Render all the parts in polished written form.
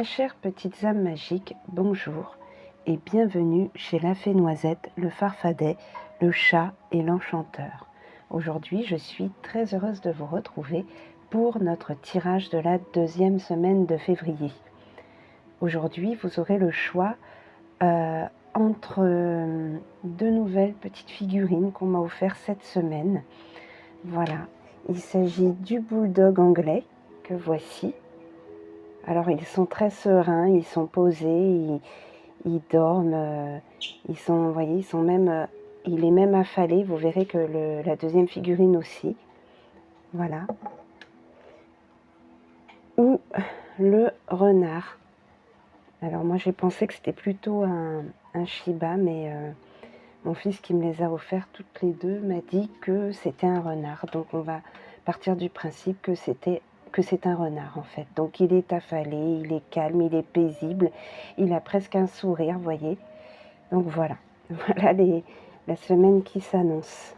Très chères petites âmes magiques, bonjour et bienvenue chez la Fée Noisette, le Farfadet, le chat et l'enchanteur. Aujourd'hui, je suis très heureuse de vous retrouver pour notre tirage de la deuxième semaine de février. Aujourd'hui, vous aurez le choix entre deux nouvelles petites figurines qu'on m'a offertes cette semaine. Voilà, il s'agit du bulldog anglais que voici. Alors ils sont très sereins, ils sont posés, ils dorment, ils sont, vous voyez, ils sont même, il est même affalé. Vous verrez que la deuxième figurine aussi. Voilà. Ou le renard. Alors moi j'ai pensé que c'était plutôt un Shiba, mais mon fils qui me les a offerts toutes les deux m'a dit que c'était un renard. Donc on va partir du principe que c'est un renard en fait. Donc il est affalé, il est calme, il est paisible, il a presque un sourire, vous voyez. Donc voilà, voilà la semaine qui s'annonce.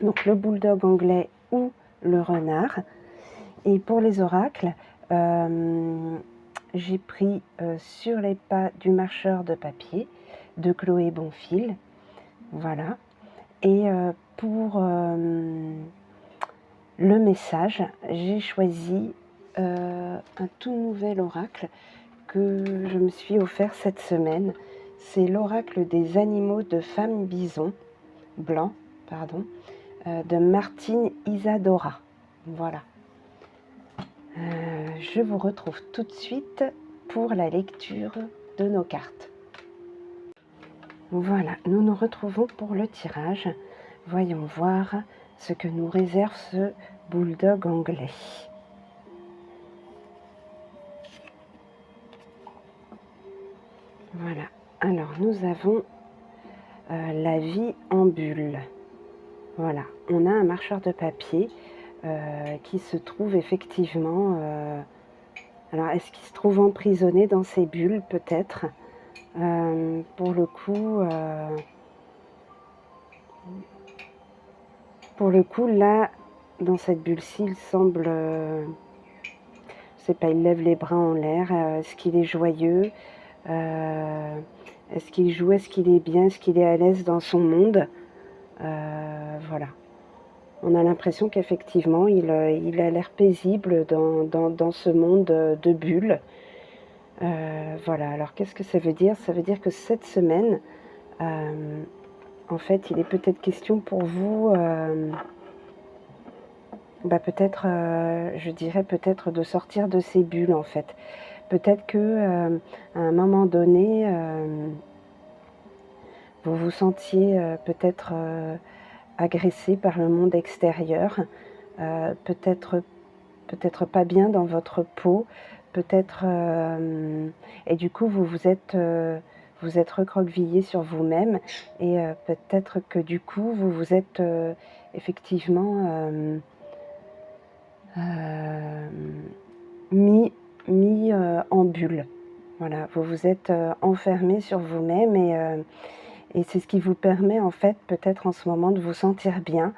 Donc le bulldog anglais ou le renard. Et pour les oracles, j'ai pris Sur les pas du marcheur de papier de Chloé Bonfil. Voilà. Et pour le message, j'ai choisi un tout nouvel oracle que je me suis offert cette semaine. C'est l'oracle des animaux de femme bison, blanc, pardon, de Martine Isadora. Voilà. Je vous retrouve tout de suite pour la lecture de nos cartes. Voilà, nous nous retrouvons pour le tirage. Voyons voir ce que nous réserve ce bulldog anglais. Voilà, alors nous avons la vie en bulle. Voilà, on a un marcheur de papier qui se trouve effectivement... alors, est-ce qu'il se trouve emprisonné dans ces bulles, peut-être pour le coup, là, dans cette bulle-ci, il semble... je sais pas, il lève les bras en l'air. Est-ce qu'il est joyeux est-ce qu'il joue? Est-ce qu'il est bien? Est-ce qu'il est à l'aise dans son monde? Voilà. On a l'impression qu'effectivement, il a l'air paisible dans ce monde de bulles. Voilà, alors qu'est-ce que ça veut dire? Ça veut dire que cette semaine, en fait, il est peut-être question pour vous, peut-être, je dirais peut-être de sortir de ces bulles, en fait. Peut-être que à un moment donné, vous vous sentiez peut-être agressé par le monde extérieur, peut-être pas bien dans votre peau, peut-être et du coup vous êtes recroquevillé sur vous-même et peut-être que du coup vous vous êtes effectivement mis en bulle. Voilà, vous vous êtes enfermé sur vous-même et c'est ce qui vous permet en fait peut-être en ce moment de vous sentir bien,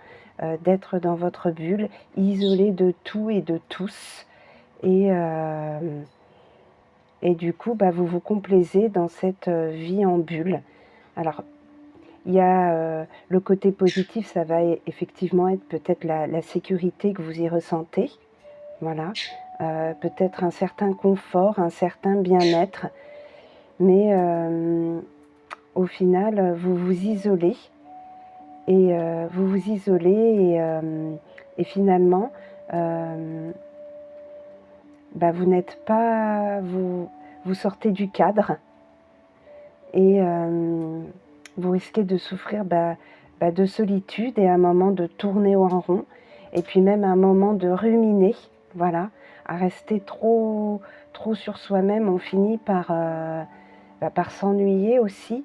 d'être dans votre bulle, isolé de tout et de tous. Et du coup, vous vous complaisez dans cette vie en bulle. Alors, il y a le côté positif, ça va effectivement être peut-être la sécurité que vous y ressentez. Voilà. Peut-être un certain confort, un certain bien-être. Mais au final, vous vous isolez. Et vous vous isolez et finalement, vous n'êtes pas... Vous sortez du cadre et vous risquez de souffrir de solitude et à un moment de tourner en rond et puis même à un moment de ruminer, voilà, à rester trop sur soi-même. On finit par s'ennuyer aussi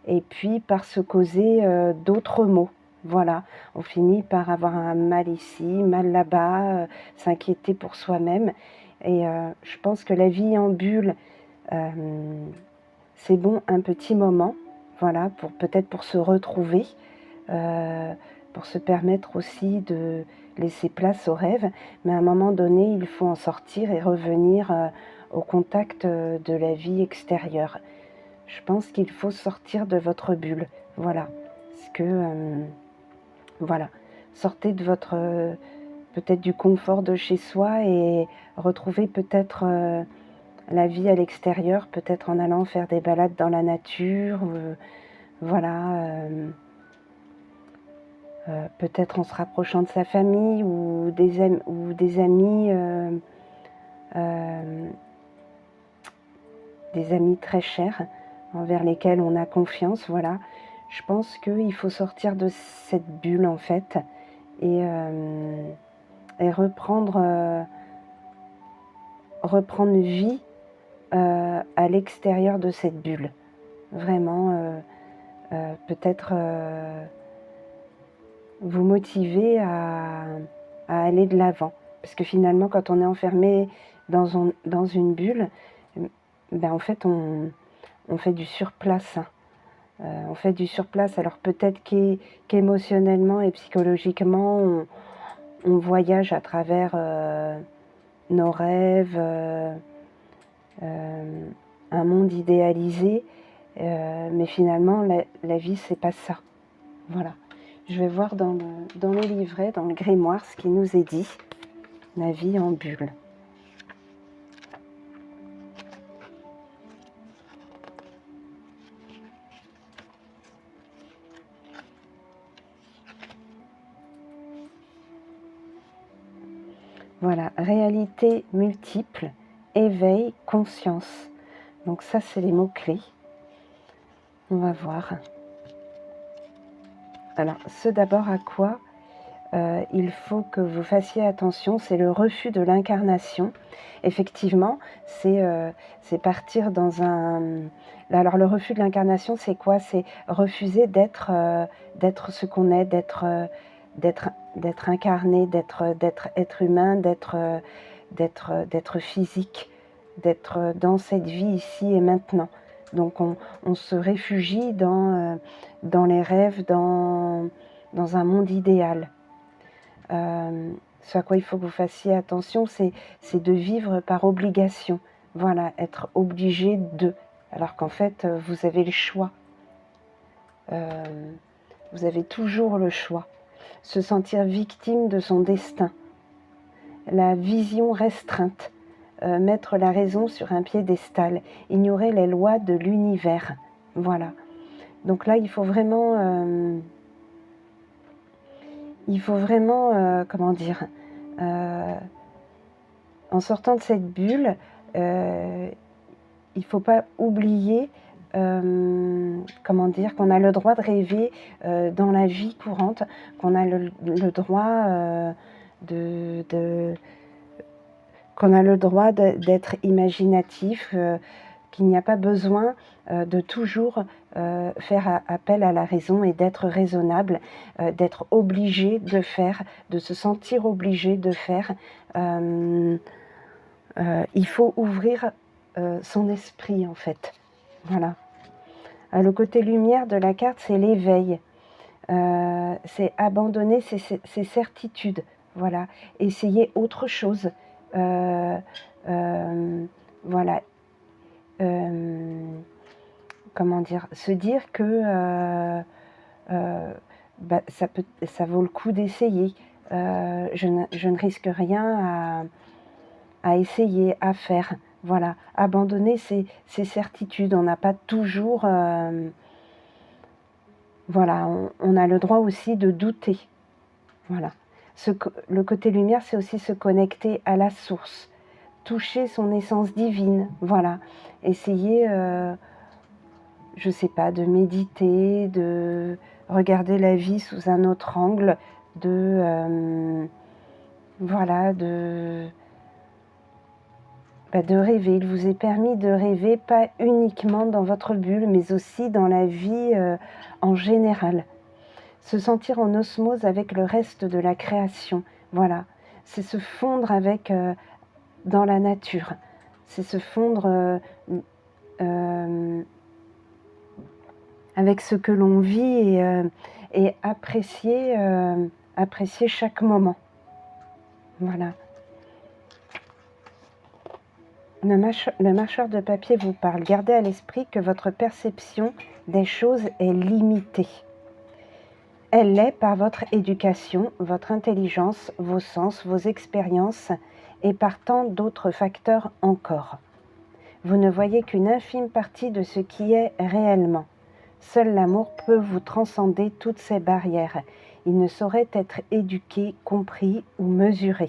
et puis par se causer d'autres maux. Voilà, on finit par avoir un mal ici, mal là-bas, s'inquiéter pour soi-même. Et je pense que la vie en bulle, c'est bon un petit moment, voilà, peut-être pour se retrouver, pour se permettre aussi de laisser place aux rêves. Mais à un moment donné, il faut en sortir et revenir au contact de la vie extérieure. Je pense qu'il faut sortir de votre bulle. Voilà. Parce que, voilà. Sortez de votre, peut-être du confort de chez soi et retrouvez peut-être la vie à l'extérieur, peut-être en allant faire des balades dans la nature, voilà. Peut-être en se rapprochant de sa famille ou des amis, des amis très chers envers lesquels on a confiance, voilà. Je pense qu'il faut sortir de cette bulle en fait et reprendre vie à l'extérieur de cette bulle. Vraiment, peut-être vous motiver à aller de l'avant. Parce que finalement, quand on est enfermé dans une bulle, ben en fait, on fait du surplace. On fait du surplace. Alors peut-être qu'émotionnellement et psychologiquement, on voyage à travers nos rêves, un monde idéalisé. Mais finalement, la vie, c'est pas ça. Voilà. Je vais voir dans le livret, dans le grimoire, ce qui nous est dit. La vie en bulle. Voilà, réalité multiple, éveil, conscience. Donc ça, c'est les mots-clés. On va voir. Alors, ce d'abord à quoi il faut que vous fassiez attention, c'est le refus de l'incarnation. Effectivement, c'est partir dans un... Alors, le refus de l'incarnation, c'est quoi? C'est refuser d'être ce qu'on est, d'être incarné, d'être être humain, d'être physique, d'être dans cette vie ici et maintenant. Donc, on se réfugie dans les rêves, dans un monde idéal. Ce à quoi il faut que vous fassiez attention, c'est de vivre par obligation. Voilà, être obligé de. Alors qu'en fait, vous avez le choix. Vous avez toujours le choix. Se sentir victime de son destin. La vision restreinte. Mettre la raison sur un piédestal. Ignorer les lois de l'univers. Voilà. Donc là, il faut vraiment... comment dire, en sortant de cette bulle, il ne faut pas oublier, comment dire, qu'on a le droit de rêver dans la vie courante, qu'on a le droit qu'on a le droit d'être imaginatif, qu'il n'y a pas besoin de toujours faire appel à la raison et d'être raisonnable, d'être obligé de faire, de se sentir obligé de faire. Il faut ouvrir son esprit en fait. Voilà. Le côté lumière de la carte, c'est l'éveil. C'est abandonner ses certitudes. Voilà. Essayer autre chose. Voilà. Comment dire, se dire que ça vaut le coup d'essayer. Je ne risque rien à essayer, à faire. Voilà, abandonner ses certitudes. On n'a pas toujours... voilà, on a le droit aussi de douter. Voilà. Le côté lumière, c'est aussi se connecter à la source. Toucher son essence divine. Voilà. Essayer... je sais pas, de méditer, de regarder la vie sous un autre angle, voilà, de rêver. Il vous est permis de rêver, pas uniquement dans votre bulle, mais aussi dans la vie en général. Se sentir en osmose avec le reste de la création, voilà. C'est se fondre avec dans la nature. C'est se fondre avec ce que l'on vit et apprécier chaque moment. Voilà. Le marcheur de papier vous parle. Gardez à l'esprit que votre perception des choses est limitée. Elle l'est par votre éducation, votre intelligence, vos sens, vos expériences et par tant d'autres facteurs encore. Vous ne voyez qu'une infime partie de ce qui est réellement. Seul l'amour peut vous transcender toutes ces barrières. Il ne saurait être éduqué, compris ou mesuré.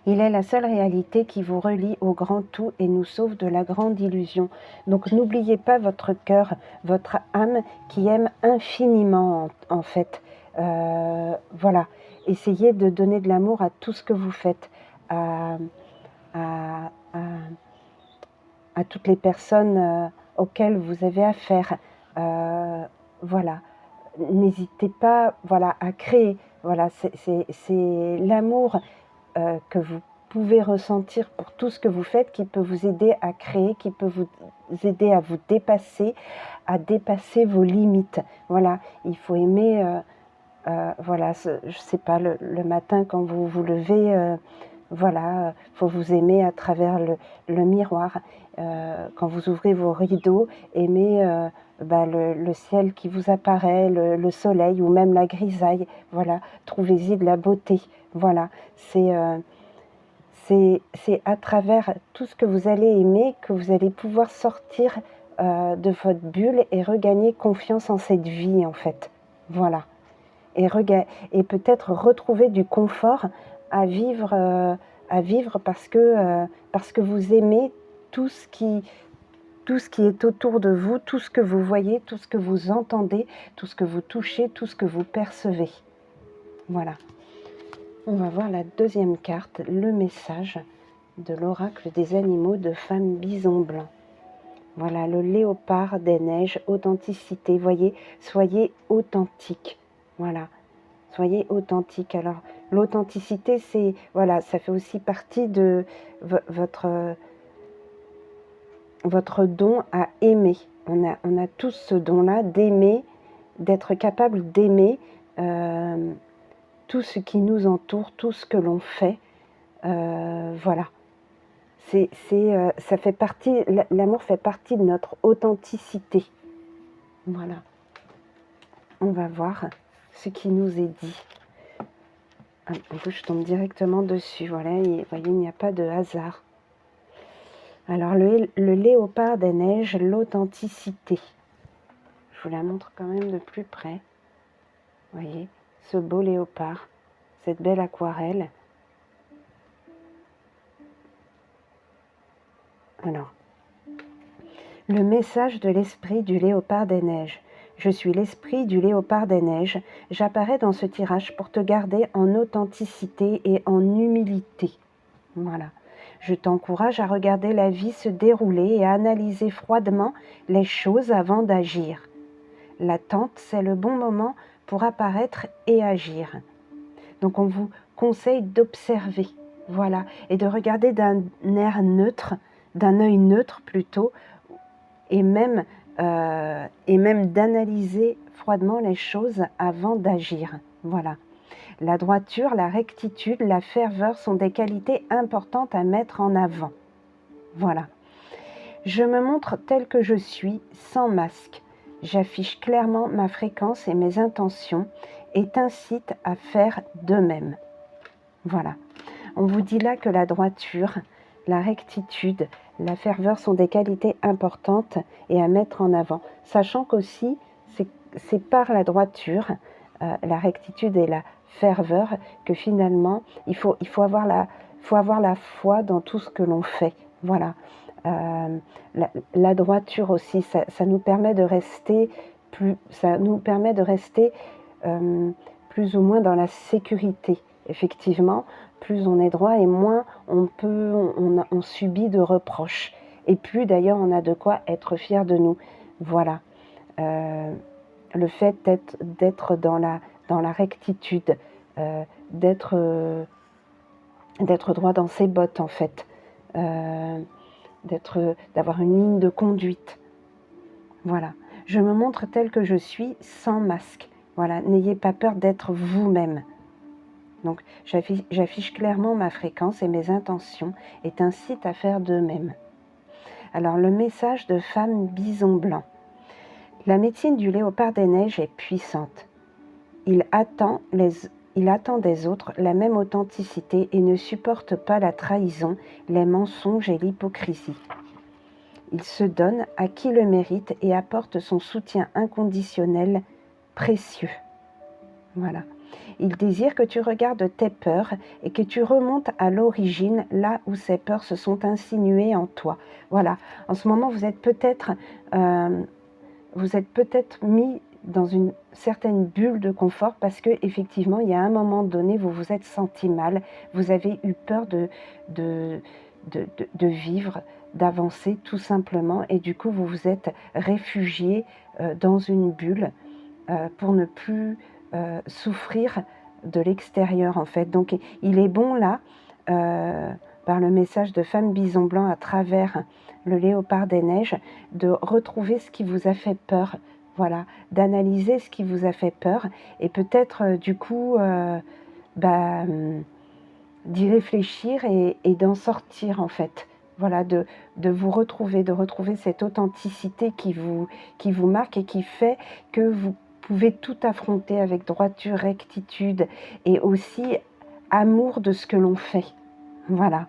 Il est la seule réalité qui vous relie au grand tout et nous sauve de la grande illusion. Donc n'oubliez pas votre cœur, votre âme qui aime infiniment en fait. Voilà, essayez de donner de l'amour à tout ce que vous faites, à, à, à toutes les personnes auxquelles vous avez affaire. Voilà, n'hésitez pas, voilà, à créer. Voilà, c'est l'amour que vous pouvez ressentir pour tout ce que vous faites, qui peut vous aider à créer, qui peut vous aider à vous dépasser, à dépasser vos limites. Voilà, il faut aimer, voilà, je sais pas, le matin quand vous vous levez, voilà, faut vous aimer à travers le miroir. Quand vous ouvrez vos rideaux, aimez le ciel qui vous apparaît, le soleil ou même la grisaille. Voilà, trouvez-y de la beauté. Voilà, c'est à travers tout ce que vous allez aimer que vous allez pouvoir sortir de votre bulle et regagner confiance en cette vie en fait. Voilà. Et peut-être retrouver du confort à vivre parce que vous aimez tout ce qui est autour de vous, tout ce que vous voyez, tout ce que vous entendez, tout ce que vous touchez, tout ce que vous percevez. Voilà. On va voir la deuxième carte, le message de l'oracle des animaux de femme bison blanc. Voilà, le léopard des neiges, authenticité. Voyez, soyez authentique. Voilà, soyez authentique. Alors, l'authenticité, c'est, voilà, ça fait aussi partie de votre don à aimer. On a tous ce don-là d'aimer, d'être capable d'aimer tout ce qui nous entoure, tout ce que l'on fait. Voilà. Ça fait partie, l'amour fait partie de notre authenticité. Voilà. On va voir ce qui nous est dit. En plus, je tombe directement dessus. Voilà, vous voyez, il n'y a pas de hasard. Alors, le léopard des neiges, l'authenticité. Je vous la montre quand même de plus près. Vous voyez, ce beau léopard, cette belle aquarelle. Alors, le message de l'esprit du léopard des neiges. Je suis l'esprit du léopard des neiges. J'apparais dans ce tirage pour te garder en authenticité et en humilité. Voilà. Je t'encourage à regarder la vie se dérouler et à analyser froidement les choses avant d'agir. L'attente, c'est le bon moment pour apparaître et agir. Donc on vous conseille d'observer, voilà, et de regarder d'un air neutre, d'un œil neutre plutôt, et même d'analyser froidement les choses avant d'agir. Voilà. La droiture, la rectitude, la ferveur sont des qualités importantes à mettre en avant. Voilà. Je me montre tel que je suis, sans masque. J'affiche clairement ma fréquence et mes intentions et t'incite à faire de même. Voilà. On vous dit là que la droiture, la rectitude, la ferveur sont des qualités importantes et à mettre en avant. Sachant qu'aussi, c'est par la droiture, la rectitude et la ferveur que finalement, il faut avoir la foi dans tout ce que l'on fait. Voilà. La droiture aussi, ça nous permet de rester plus ou moins dans la sécurité. Effectivement, plus on est droit et moins on subit de reproches. Et plus d'ailleurs on a de quoi être fier de nous. Voilà. Le fait d'être dans la rectitude, d'être droit dans ses bottes en fait, d'avoir une ligne de conduite. Voilà. Je me montre tel que je suis, sans masque. Voilà. N'ayez pas peur d'être vous-même. Donc j'affiche clairement ma fréquence et mes intentions et t'incite à faire de même. Alors le message de femme bison blanc. La médecine du léopard des neiges est puissante. Il attend des autres la même authenticité et ne supporte pas la trahison, les mensonges et l'hypocrisie. Il se donne à qui le mérite et apporte son soutien inconditionnel précieux. Voilà. Il désire que tu regardes tes peurs et que tu remontes à l'origine, là où ces peurs se sont insinuées en toi. Voilà. En ce moment, vous êtes peut-être mis dans une certaine bulle de confort parce que effectivement, il y a un moment donné, vous vous êtes senti mal, vous avez eu peur de vivre, d'avancer tout simplement, et du coup, vous vous êtes réfugié dans une bulle pour ne plus souffrir de l'extérieur en fait. Donc il est bon là, par le message de Femme Bison Blanc à travers le léopard des neiges, de retrouver ce qui vous a fait peur, voilà, d'analyser ce qui vous a fait peur et peut-être du coup d'y réfléchir et d'en sortir en fait. Voilà, de vous retrouver, de retrouver cette authenticité qui vous marque et qui fait que vous pouvez tout affronter avec droiture, rectitude et aussi amour de ce que l'on fait. Voilà.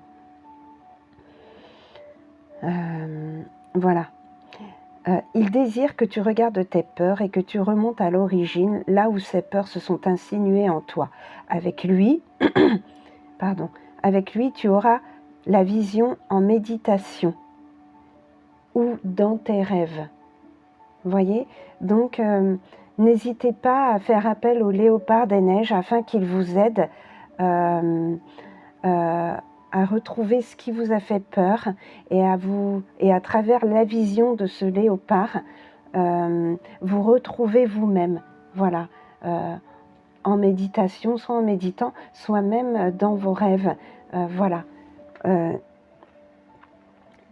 Voilà. Il désire que tu regardes tes peurs et que tu remontes à l'origine, là où ces peurs se sont insinuées en toi. Avec lui, avec lui, tu auras la vision en méditation ou dans tes rêves. Voyez? Donc, n'hésitez pas à faire appel au léopard des neiges afin qu'il vous aide à retrouver ce qui vous a fait peur et à travers la vision de ce léopard, vous retrouvez vous-même. Voilà. En méditation, soit en méditant, soit même dans vos rêves. Voilà.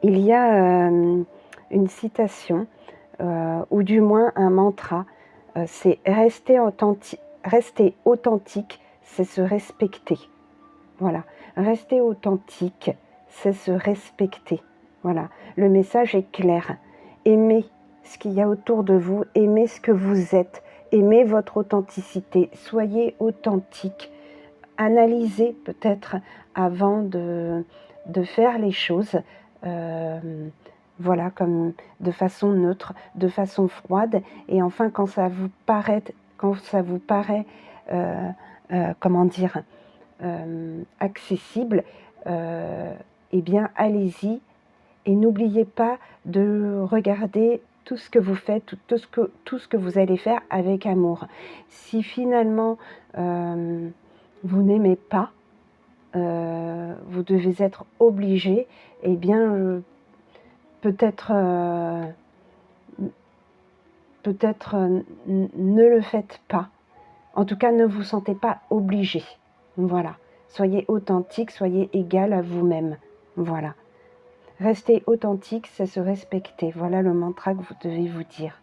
Il y a une citation, ou du moins un mantra, c'est rester authentique, c'est se respecter. Voilà, rester authentique, c'est se respecter. Voilà, le message est clair. Aimez ce qu'il y a autour de vous, aimez ce que vous êtes, aimez votre authenticité, soyez authentique. Analysez peut-être avant de faire les choses, voilà, comme de façon neutre, de façon froide, et enfin quand ça vous paraît, comment dire, accessible, eh bien allez-y et n'oubliez pas de regarder tout ce que vous faites, tout ce que vous allez faire avec amour. Si finalement vous n'aimez pas, vous devez être obligé, eh bien peut-être ne le faites pas. En tout cas, ne vous sentez pas obligé. Voilà. Soyez authentique, soyez égal à vous-même. Voilà. Rester authentique, c'est se respecter. Voilà le mantra que vous devez vous dire.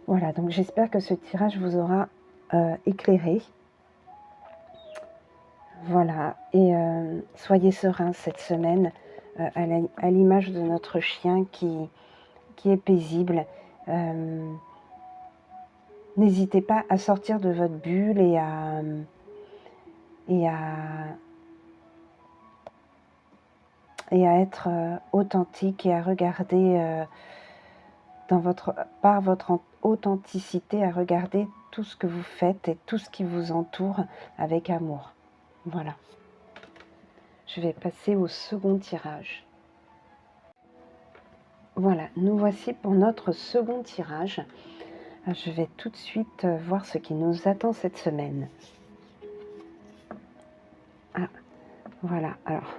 Voilà, donc j'espère que ce tirage vous aura éclairé. Voilà, et soyez sereins cette semaine, à l'image de notre chien qui est paisible. N'hésitez pas à sortir de votre bulle et à être authentique et à regarder par votre authenticité, à regarder tout ce que vous faites et tout ce qui vous entoure avec amour. Voilà. Je vais passer au second tirage. Voilà, nous voici pour notre second tirage. Je vais tout de suite voir ce qui nous attend cette semaine. Ah, voilà, alors,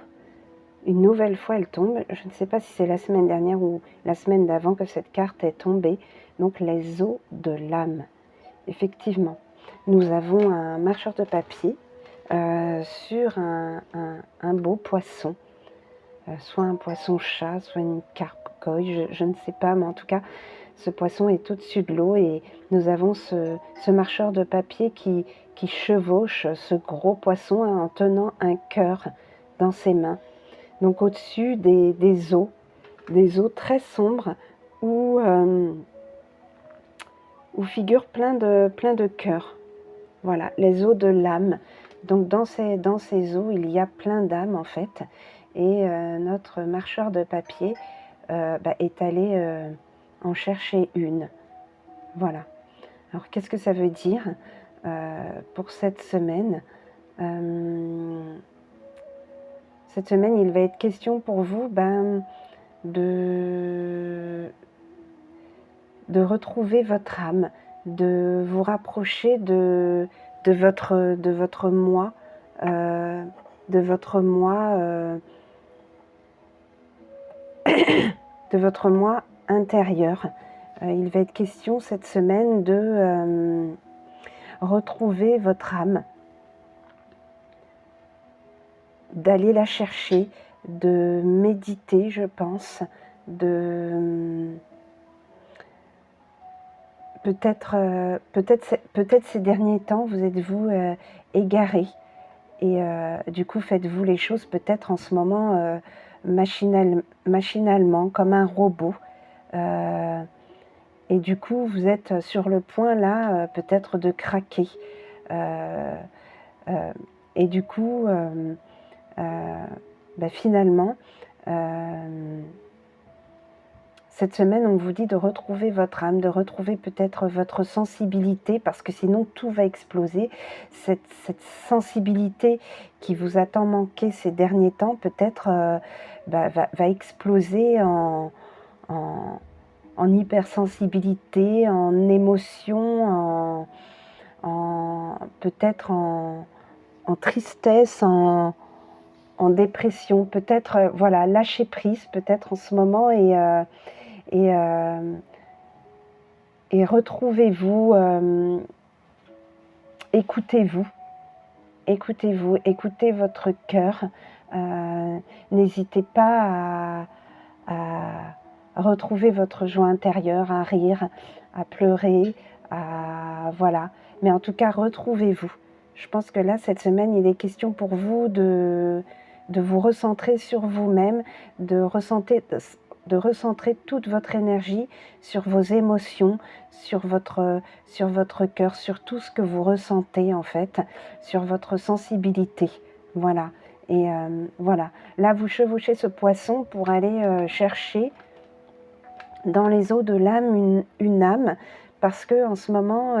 une nouvelle fois elle tombe. Je ne sais pas si c'est la semaine dernière ou la semaine d'avant que cette carte est tombée. Donc, les eaux de l'âme. Effectivement, nous avons un marcheur de papier sur un beau poisson. Soit un poisson-chat, soit une carpe turquoise, je ne sais pas, mais en tout cas, ce poisson est au-dessus de l'eau et nous avons ce marcheur de papier qui chevauche ce gros poisson en tenant un cœur dans ses mains. Donc au-dessus des eaux très sombres où figurent plein de cœurs. Voilà, les eaux de l'âme. Donc dans ces eaux, il y a plein d'âmes en fait. Et notre marcheur de papier est allé en chercher une. Voilà. Alors qu'est-ce que ça veut dire pour cette semaine? Cette semaine, il va être question pour vous de retrouver votre âme, de vous rapprocher de votre moi, de votre moi, de votre moi intérieur. Il va être question cette semaine de retrouver votre âme, d'aller la chercher, de méditer, je pense, peut-être ces derniers temps, vous êtes-vous égaré et du coup faites-vous les choses peut-être en ce moment machinalement, comme un robot. Et du coup, vous êtes sur le point là, peut-être de craquer. Et du coup, finalement, cette semaine, on vous dit de retrouver votre âme, de retrouver peut-être votre sensibilité, parce que sinon tout va exploser. Cette sensibilité qui vous a tant manqué ces derniers temps, peut-être va exploser en hypersensibilité, en émotion, peut-être en tristesse, en dépression, peut-être, voilà, lâcher prise peut-être en ce moment et retrouvez-vous, écoutez-vous, écoutez votre cœur, n'hésitez pas à retrouver votre joie intérieure, à rire, à pleurer, voilà, mais en tout cas retrouvez-vous. Je pense que là cette semaine il est question pour vous de vous recentrer sur vous-même, de recentrer toute votre énergie sur vos émotions, sur votre cœur, sur tout ce que vous ressentez en fait, sur votre sensibilité. Voilà. Et voilà. Là, vous chevauchez ce poisson pour aller chercher dans les eaux de l'âme une âme, parce que en ce moment,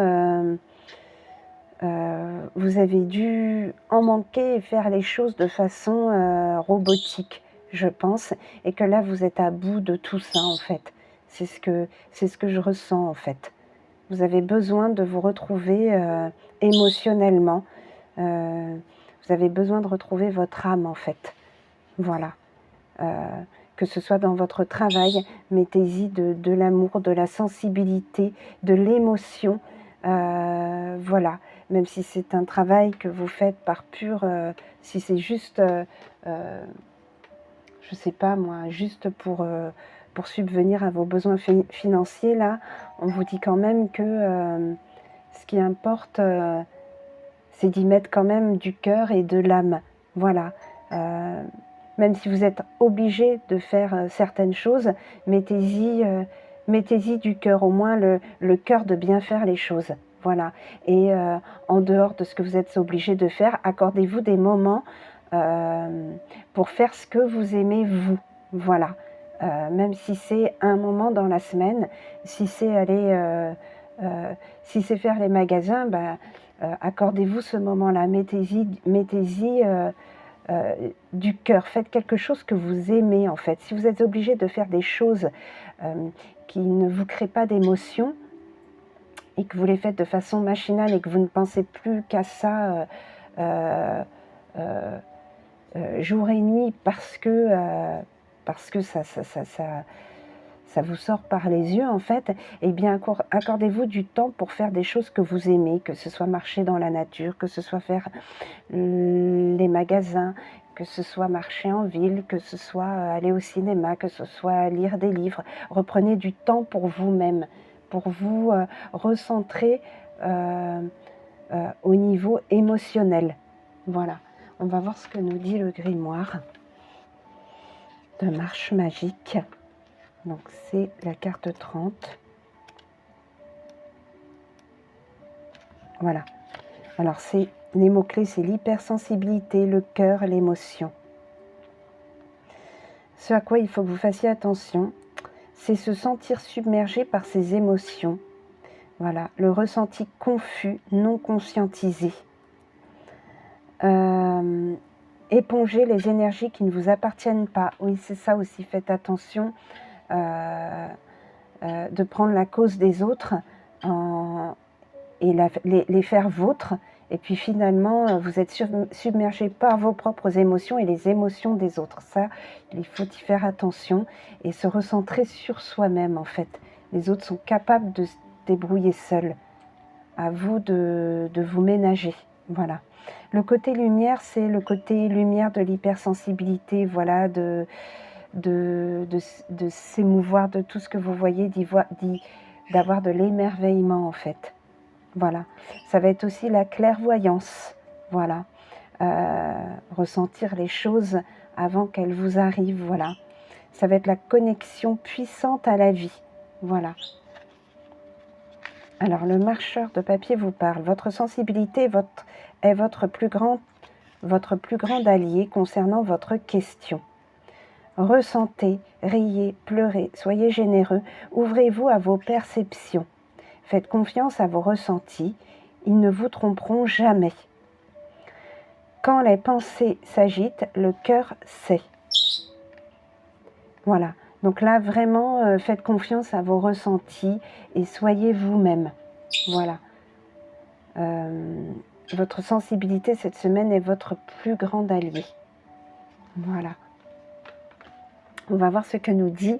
vous avez dû en manquer et faire les choses de façon robotique, je pense, et que là vous êtes à bout de tout ça en fait. C'est ce que je ressens en fait. Vous avez besoin de vous retrouver émotionnellement. Vous avez besoin de retrouver votre âme en fait. Voilà. Que ce soit dans votre travail, mettez-y de l'amour, de la sensibilité, de l'émotion. Voilà. Même si c'est un travail que vous faites par pur, si c'est juste, je sais pas moi, juste pour subvenir à vos besoins financiers, là, on vous dit quand même que ce qui importe, c'est d'y mettre quand même du cœur et de l'âme. Voilà. Même si vous êtes obligé de faire certaines choses, mettez-y du cœur, au moins le cœur de bien faire les choses. Voilà. Et en dehors de ce que vous êtes obligé de faire, accordez-vous des moments pour faire ce que vous aimez vous. Voilà. Même si c'est un moment dans la semaine, si c'est aller, si c'est faire les magasins, accordez-vous ce moment-là. Mettez-y du cœur. Faites quelque chose que vous aimez en fait. Si vous êtes obligé de faire des choses qui ne vous créent pas d'émotion et que vous les faites de façon machinale et que vous ne pensez plus qu'à ça jour et nuit parce que ça vous sort par les yeux en fait, eh bien accordez-vous du temps pour faire des choses que vous aimez, que ce soit marcher dans la nature, que ce soit faire les magasins, que ce soit marcher en ville, que ce soit aller au cinéma, que ce soit lire des livres. Reprenez du temps pour vous-même, pour vous recentrer au niveau émotionnel. Voilà, on va voir ce que nous dit le grimoire de Marche Magique. Donc c'est la carte 30. Voilà. Alors c'est les mots-clés, c'est l'hypersensibilité, le cœur, l'émotion. Ce à quoi il faut que vous fassiez attention, c'est se sentir submergé par ses émotions. Voilà, le ressenti confus, non conscientisé. Éponger les énergies qui ne vous appartiennent pas. Oui, c'est ça aussi, faites attention de prendre la cause des autres et les faire vôtres. Et puis finalement, vous êtes submergé par vos propres émotions et les émotions des autres. Ça, il faut y faire attention et se recentrer sur soi-même en fait. Les autres sont capables de se débrouiller seuls. À vous de vous ménager. Voilà. Le côté lumière, c'est le côté lumière de l'hypersensibilité. Voilà, de s'émouvoir de tout ce que vous voyez, d'avoir de l'émerveillement en fait. Voilà, ça va être aussi la clairvoyance, voilà, ressentir les choses avant qu'elles vous arrivent, voilà. Ça va être la connexion puissante à la vie, voilà. Alors, le marcheur de papier vous parle. Votre sensibilité est votre plus grand allié concernant votre question. Ressentez, riez, pleurez, soyez généreux, ouvrez-vous à vos perceptions. Faites confiance à vos ressentis, ils ne vous tromperont jamais. Quand les pensées s'agitent, le cœur sait. Voilà, donc là vraiment faites confiance à vos ressentis et soyez vous-même. Voilà. Votre sensibilité cette semaine est votre plus grand allié. Voilà. On va voir ce que nous dit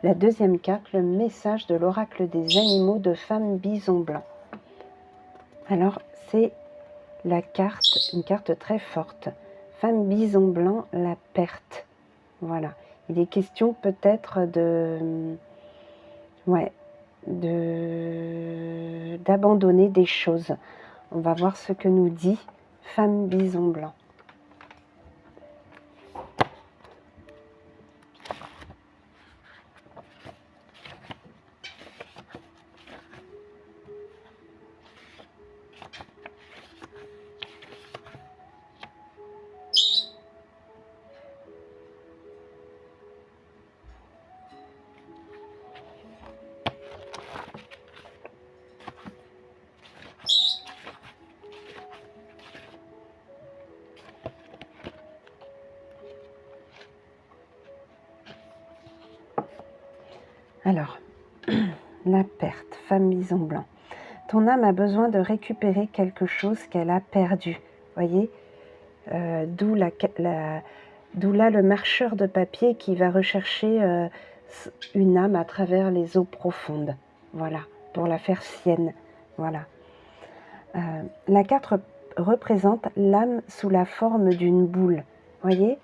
la deuxième carte, le message de l'oracle des animaux de Femme Bison Blanc. Alors, c'est la carte, une carte très forte. Femme Bison Blanc, la perte. Voilà. Il est question peut-être d'abandonner des choses. On va voir ce que nous dit Femme Bison Blanc. Alors, la perte, Femme Bison Blanc. Ton âme a besoin de récupérer quelque chose qu'elle a perdu. Voyez, d'où là le marcheur de papier qui va rechercher une âme à travers les eaux profondes. Voilà, pour la faire sienne. Voilà. La carte représente l'âme sous la forme d'une boule. Voyez,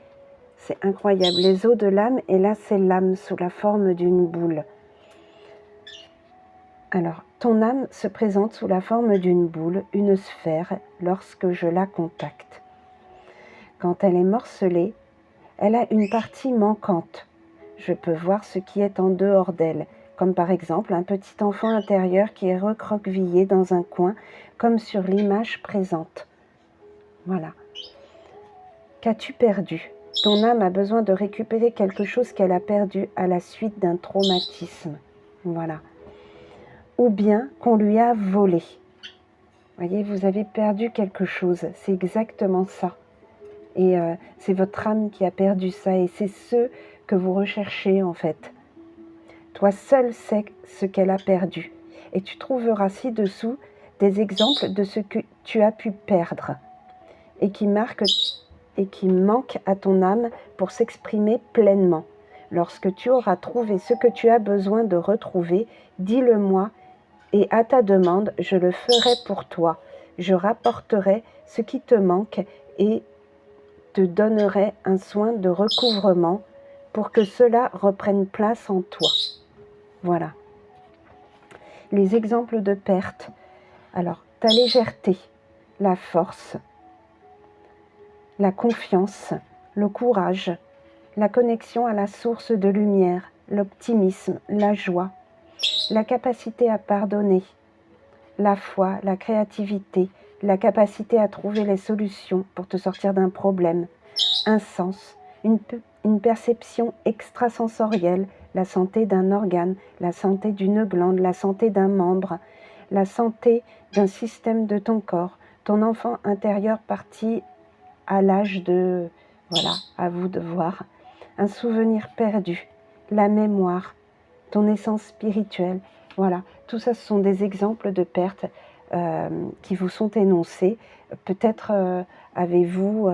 c'est incroyable. Les eaux de l'âme, et là c'est l'âme sous la forme d'une boule. Alors, ton âme se présente sous la forme d'une boule, une sphère, lorsque je la contacte. Quand elle est morcelée, elle a une partie manquante. Je peux voir ce qui est en dehors d'elle, comme par exemple un petit enfant intérieur qui est recroquevillé dans un coin, comme sur l'image présente. Voilà. Qu'as-tu perdu ? Ton âme a besoin de récupérer quelque chose qu'elle a perdu à la suite d'un traumatisme. Voilà. Ou bien qu'on lui a volé. Voyez, vous avez perdu quelque chose, c'est exactement ça. Et c'est votre âme qui a perdu ça, et c'est ce que vous recherchez en fait. Toi seul sais ce qu'elle a perdu, et tu trouveras ci-dessous des exemples de ce que tu as pu perdre, et qui manque à ton âme pour s'exprimer pleinement. Lorsque tu auras trouvé ce que tu as besoin de retrouver, dis-le-moi, et à ta demande, je le ferai pour toi. Je rapporterai ce qui te manque et te donnerait un soin de recouvrement pour que cela reprenne place en toi. Voilà. Les exemples de perte. Alors, ta légèreté, la force, la confiance, le courage, la connexion à la source de lumière, l'optimisme, la joie, la capacité à pardonner, la foi, la créativité, la capacité à trouver les solutions pour te sortir d'un problème, un sens, une perception extrasensorielle, la santé d'un organe, la santé d'une glande, la santé d'un membre, la santé d'un système de ton corps, ton enfant intérieur parti à l'âge de... Voilà, à vous de voir. Un souvenir perdu, la mémoire, ton essence spirituelle. Voilà, tout ça, ce sont des exemples de pertes qui vous sont énoncés. Peut-être avez-vous,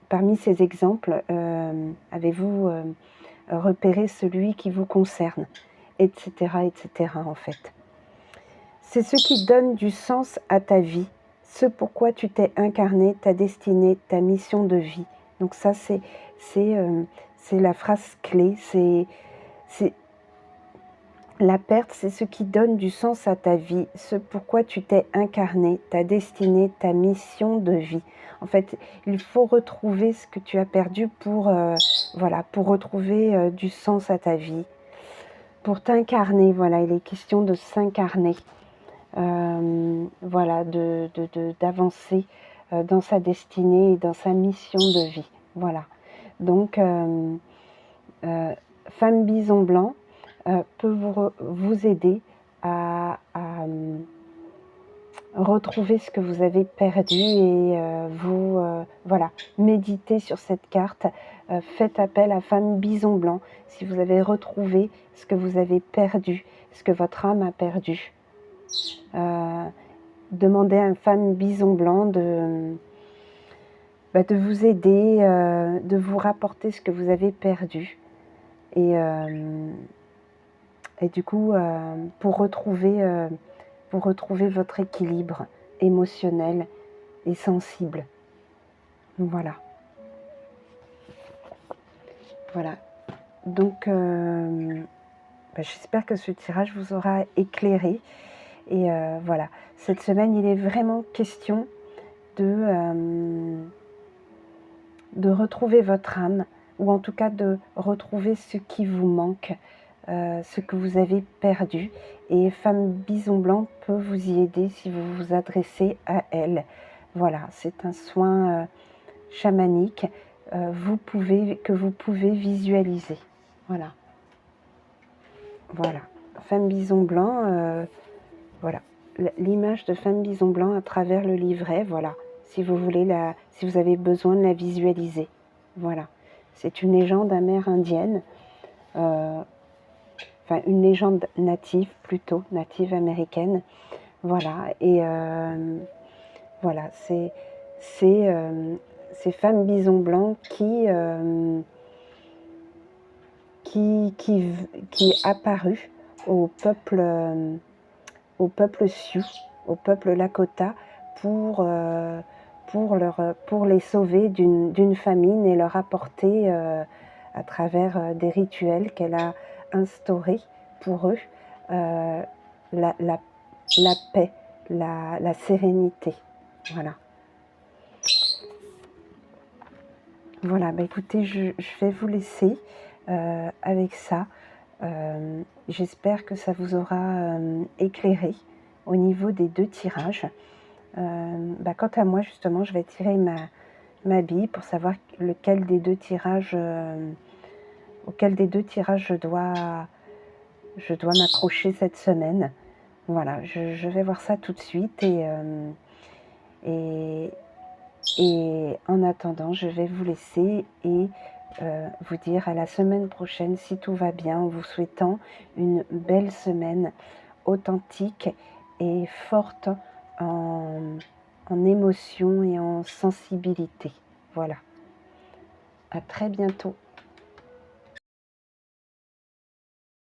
parmi ces exemples, avez-vous repéré celui qui vous concerne, etc., etc., en fait. C'est ce qui donne du sens à ta vie, ce pourquoi tu t'es incarné, ta destinée, ta mission de vie. Donc ça, c'est la phrase clé, c'est la perte, c'est ce qui donne du sens à ta vie, ce pourquoi tu t'es incarné, ta destinée, ta mission de vie. En fait, il faut retrouver ce que tu as perdu pour, voilà, pour retrouver du sens à ta vie, pour t'incarner. Voilà, il est question de s'incarner, voilà, d'avancer dans sa destinée et dans sa mission de vie. Voilà. Donc, Femme Bison Blanc peut vous aider à retrouver ce que vous avez perdu et voilà, méditez sur cette carte, faites appel à Femme Bison Blanc si vous avez retrouvé ce que vous avez perdu, ce que votre âme a perdu. Demandez à une Femme Bison Blanc de vous aider, de vous rapporter ce que vous avez perdu. Et du coup, pour retrouver votre équilibre émotionnel et sensible. Voilà. Voilà. Donc, j'espère que ce tirage vous aura éclairé. Et voilà. Cette semaine, il est vraiment question de retrouver votre âme, ou en tout cas de retrouver ce qui vous manque, ce que vous avez perdu. Et Femme Bison Blanc peut vous y aider si vous vous adressez à elle. Voilà, c'est un soin chamanique que vous pouvez visualiser. Voilà. Voilà. Femme Bison Blanc, voilà. L'image de Femme Bison Blanc à travers le livret, voilà. Si vous voulez si vous avez besoin de la visualiser. Voilà. C'est une légende amérindienne. Enfin, une légende native, plutôt, native américaine. Voilà. Et voilà, c'est Femme Bison Blanc qui est apparue au peuple Sioux, au peuple Lakota, pour les sauver d'une famine et leur apporter, à travers des rituels qu'elle a instaurés pour eux, la paix, la sérénité. Voilà. Voilà, écoutez, je vais vous laisser avec ça. J'espère que ça vous aura éclairé au niveau des 2 tirages. Quant à moi, justement, je vais tirer ma bille pour savoir auquel des deux tirages je dois m'accrocher cette semaine. Voilà, je vais voir ça tout de suite et en attendant, je vais vous laisser et vous dire à la semaine prochaine si tout va bien, en vous souhaitant une belle semaine authentique et forte en émotion et en sensibilité. Voilà. À très bientôt.